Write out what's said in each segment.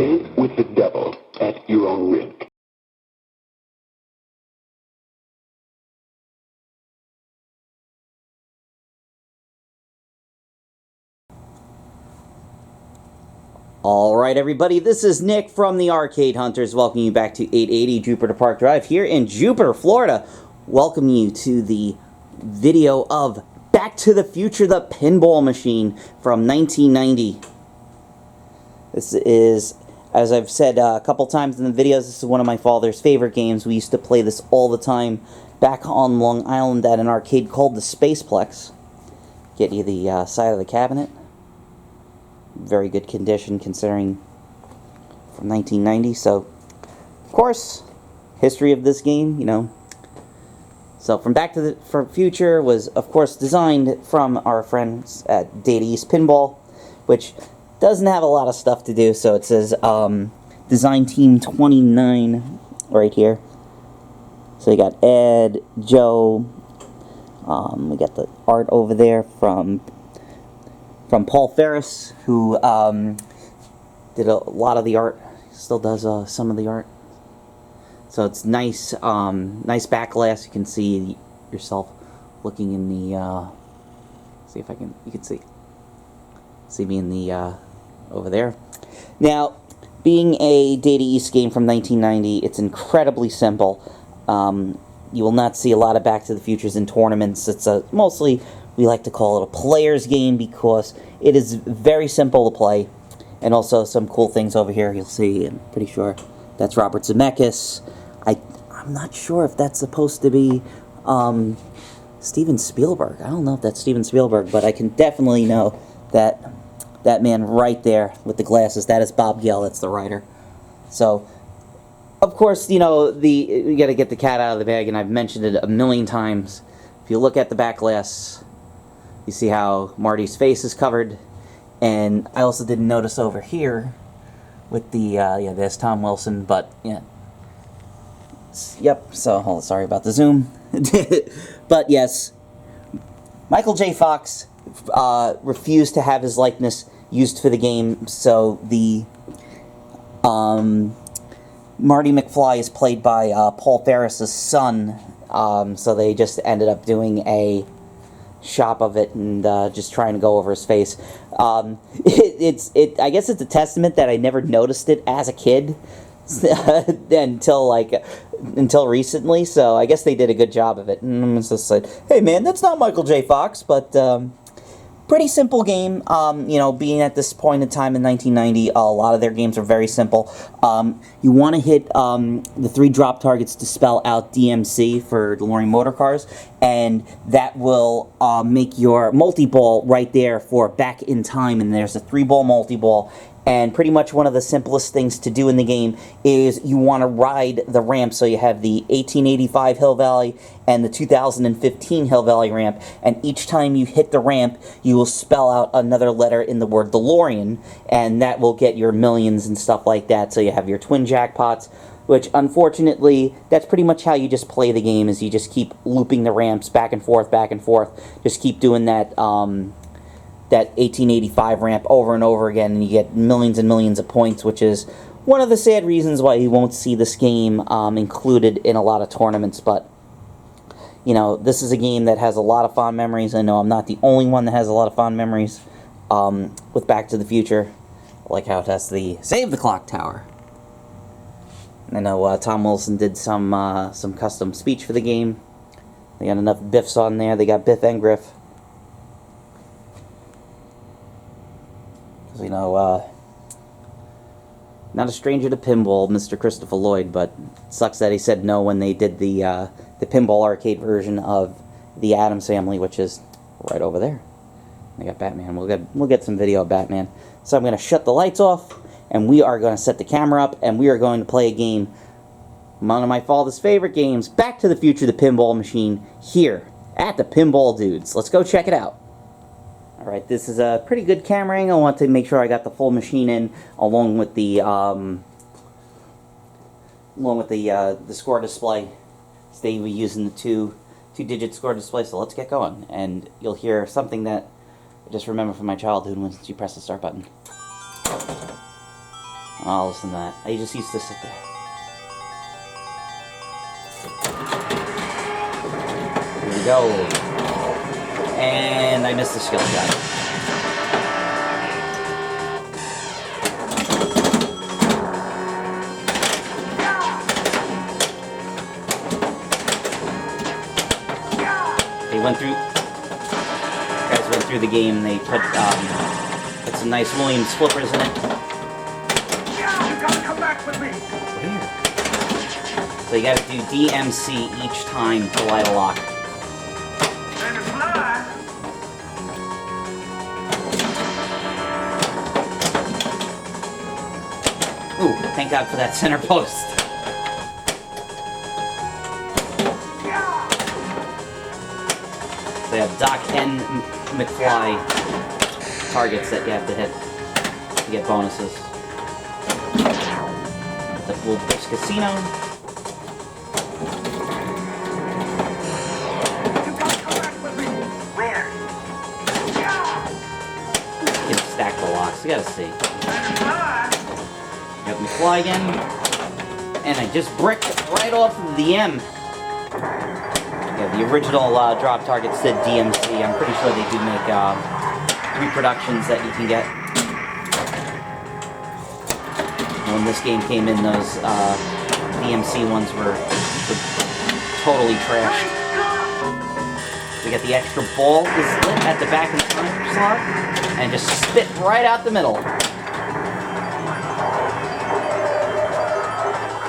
arcade with the devil at your own risk. Alright everybody, this is Nick from the Arcade Hunters, welcoming you back to 880 Jupiter Park Drive here in Jupiter, Florida. Welcome you to the video of Back to the Future, the Pinball Machine from 1990. This is, as I've said a couple times in the videos, this is one of my father's favorite games. We used to play this all the time back on Long Island at an arcade called the Spaceplex. Get you the side of the cabinet. Very good condition considering from 1990. So, of course, history of this game, you know. So, from Back to the Future was, of course, designed from our friends at Data East Pinball, which doesn't have a lot of stuff to do. So, it says Design Team 29 right here. So, you got Ed, Joe, we got the art over there from Paul Faris, who did a lot of the art, still does some of the art. So it's nice, nice back glass. You can see yourself looking in the, see if I can, you can see me in the, over there. Now, being a Data East game from 1990, it's incredibly simple. You will not see a lot of Back to the Futures in tournaments. It's mostly, we like to call it a player's game because it is very simple to play. And also some cool things over here you'll see. I'm pretty sure that's Robert Zemeckis. I'm not sure if that's supposed to be Steven Spielberg. I don't know if that's Steven Spielberg, but I can definitely know that that man right there with the glasses, that is Bob Gale, that's the writer. So, of course, you know, you got to get the cat out of the bag, and I've mentioned it a million times. If you look at the back glass, you see how Marty's face is covered. And I also didn't notice over here with the, yeah, there's Tom Wilson, but, yeah. Yep, so, oh, sorry about the zoom. But, yes, Michael J. Fox refused to have his likeness used for the game, so the, Marty McFly is played by Paul Faris' son, so they just ended up doing a shop of it and just trying to go over his face. I guess it's a testament that I never noticed it as a kid until recently. So I guess they did a good job of it. And it's just like, hey man, that's not Michael J. Fox, but pretty simple game. You know, being at this point in time in 1990, a lot of their games are very simple. You want to hit the 3 drop targets to spell out DMC for DeLorean Motor Cars, and that will make your multi-ball right there for back in time. And there's a 3-ball multi-ball. And pretty much one of the simplest things to do in the game is you want to ride the ramp. So you have the 1885 Hill Valley and the 2015 Hill Valley ramp. And each time you hit the ramp, you will spell out another letter in the word DeLorean. And that will get your millions and stuff like that. So you have your twin jackpots, which unfortunately, that's pretty much how you just play the game, is you just keep looping the ramps back and forth, back and forth. Just keep doing that, that 1885 ramp over and over again, and you get millions and millions of points, which is one of the sad reasons why you won't see this game included in a lot of tournaments. But, you know, this is a game that has a lot of fond memories. I know I'm not the only one that has a lot of fond memories with Back to the Future. I like how it has the Save the Clock Tower. I know Tom Wilson did some custom speech for the game. They got enough Biffs on there. They got Biff and Griff. You know, not a stranger to pinball, Mr. Christopher Lloyd, but it sucks that he said no when they did the pinball arcade version of the Addams Family, which is right over there. They got Batman. We'll get some video of Batman. So I'm going to shut the lights off, and we are going to set the camera up, and we are going to play a game, one of my father's favorite games, Back to the Future, the Pinball Machine, here at the Pinball Dudes. Let's go check it out. Alright, this is a pretty good camera angle. I want to make sure I got the full machine in, along with the score display. Today we're using the two-digit score display, so let's get going. And you'll hear something that I just remember from my childhood once you press the start button. I'll listen to that. I just used to sit there. Here we go. And I missed the skill shot. They went through. Guys went through the game and they put some nice Williams flippers in it. So you gotta do DMC each time to light a lock. Ooh, thank God for that center post. So you have Doc and McFly targets that you have to hit to get bonuses. The Blue Fish Casino. You can stack the locks, you gotta see. You have McFly again. And I just bricked right off of the M. Yeah, the original drop target said DMC. I'm pretty sure they do make reproductions that you can get. When this game came in, those DMC ones were totally trashed. We got the extra ball is lit at the back of the time slot, and just spit right out the middle.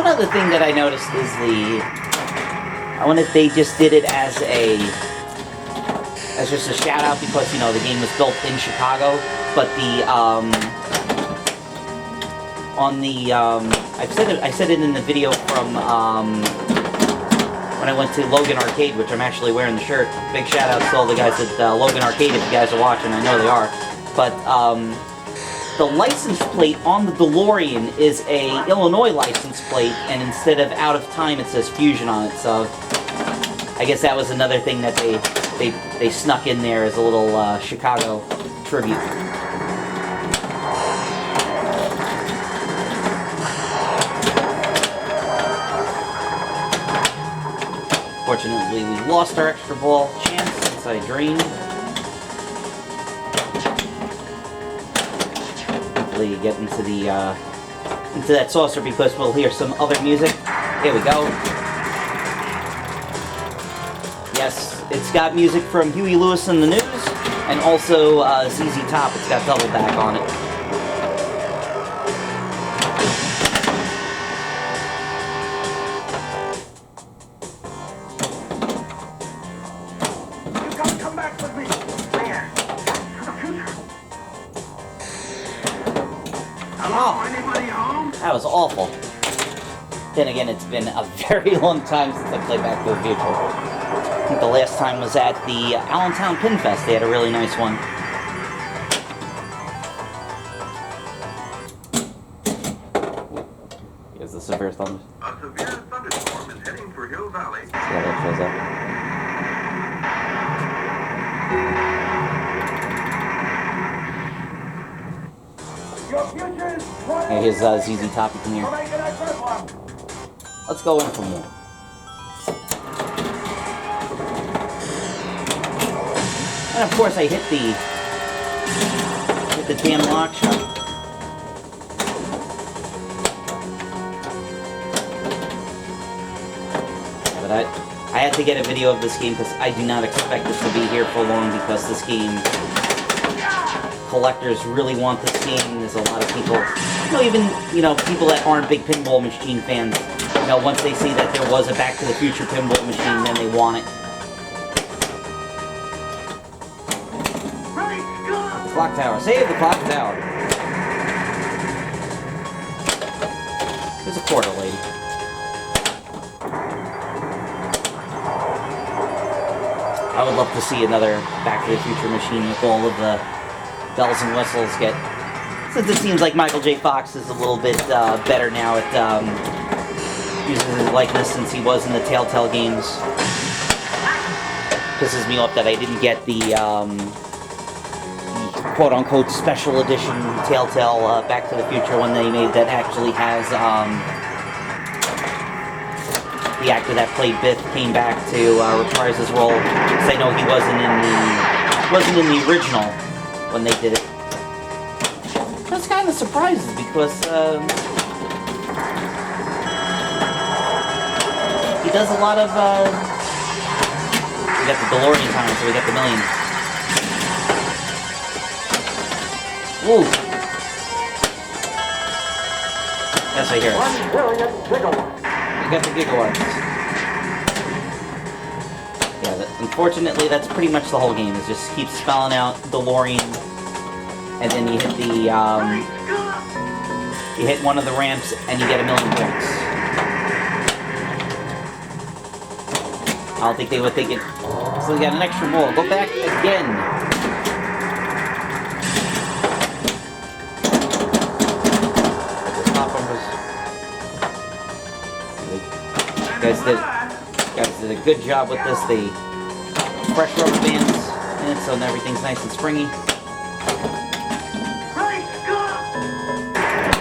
Another thing that I noticed is I wonder if they just did it as just a shout out because, you know, the game was built in Chicago, but the I said it in the video from when I went to Logan Arcade, which I'm actually wearing the shirt. Big shout out to all the guys at Logan Arcade if you guys are watching. I know they are. But the license plate on the DeLorean is a Illinois license plate, and instead of out of time, it says Fusion on it. So I guess that was another thing that they snuck in there as a little Chicago tribute. Fortunately, we lost our extra ball chance since I drained. Hopefully, get into that saucer because we'll hear some other music. Here we go. Yes, it's got music from Huey Lewis and the News, and also ZZ Top. It's got double back on it. That was awful. Then again, it's been a very long time since I played Back to the Future. I think the last time was at the Allentown Pin Fest. They had a really nice one. Here's the severe thunder. A severe thunderstorm is heading for Hill Valley. See how that shows up. Okay, here's ZZ Top, you can hear. Let's go in for more. And of course I hit the damn lock shot. But I had to get a video of this game because I do not expect it to be here for long because this game, collectors really want this game. There's a lot of people, even people that aren't big Pinball Machine fans, once they see that there was a Back to the Future Pinball Machine, then they want it. Clock tower, save the clock tower. There's a quarter, lady. I would love to see another Back to the Future machine with all of the bells and whistles since it seems like Michael J. Fox is a little bit better now at using his likeness since he was in the Telltale games. Pisses me off that I didn't get the quote-unquote special edition Telltale Back to the Future one they made that actually has the actor that played Biff came back to reprise his role. Because I know he wasn't in the original when they did it. I was kind of surprised because he does a lot of. We got the DeLorean time, so we got the million. Woo! Yes, I hear it. 1 billion gigawatts. We got the gigawatts. Yeah, unfortunately, that's pretty much the whole game. Is just keep spelling out DeLorean, and then you hit the you hit one of the ramps, and you get a million points. I don't think they would think it. So we got an extra ball. Go back again. Guys did a good job with this. They fresh rubber bands in it, so everything's nice and springy.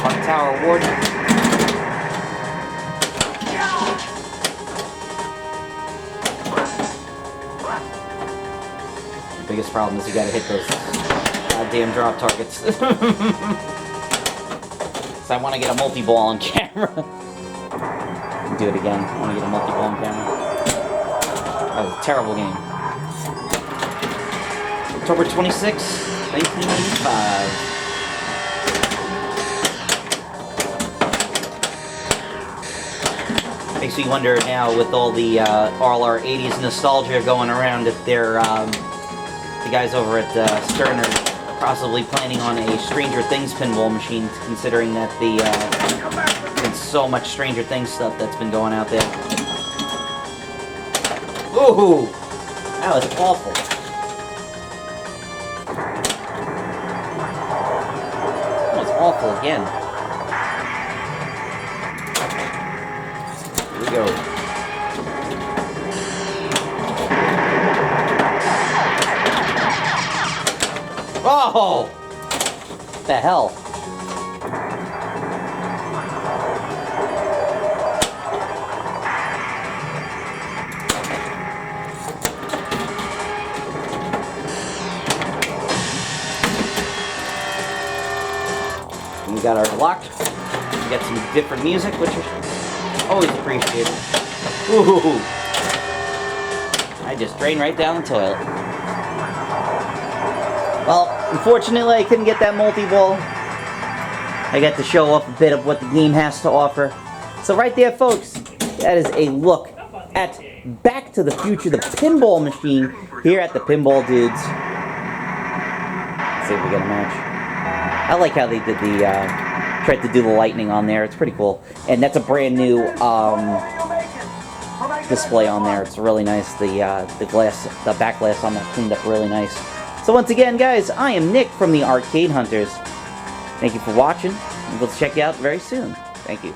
Park Tower Award. The biggest problem is you gotta hit those goddamn drop targets. So I want to get a multi-ball on camera. Do it again. I want to get a multi-ball on camera. That was a terrible game. October 26, 1995. Makes me wonder now, with all our 80s nostalgia going around, if they're the guys over at Stern are possibly planning on a Stranger Things pinball machine, considering that there's so much Stranger Things stuff that's been going out there. Ooh! That was awful. That was awful again. Here we go. Oh! What the hell? We got our lock. We got some different music, which is always appreciated. Ooh! I just drained right down the toilet. Well, unfortunately, I couldn't get that multi-ball. I got to show off a bit of what the game has to offer. So right there, folks, that is a look at Back to the Future, the pinball machine, here at the Pinball Dudes. Let's see if we get a match. I like how they did tried to do the lightning on there. It's pretty cool. And that's a brand new display on there. It's really nice. The glass, the back glass on that cleaned up really nice. So once again, guys, I am Nick from the Arcade Hunters. Thank you for watching, and we'll check you out very soon. Thank you.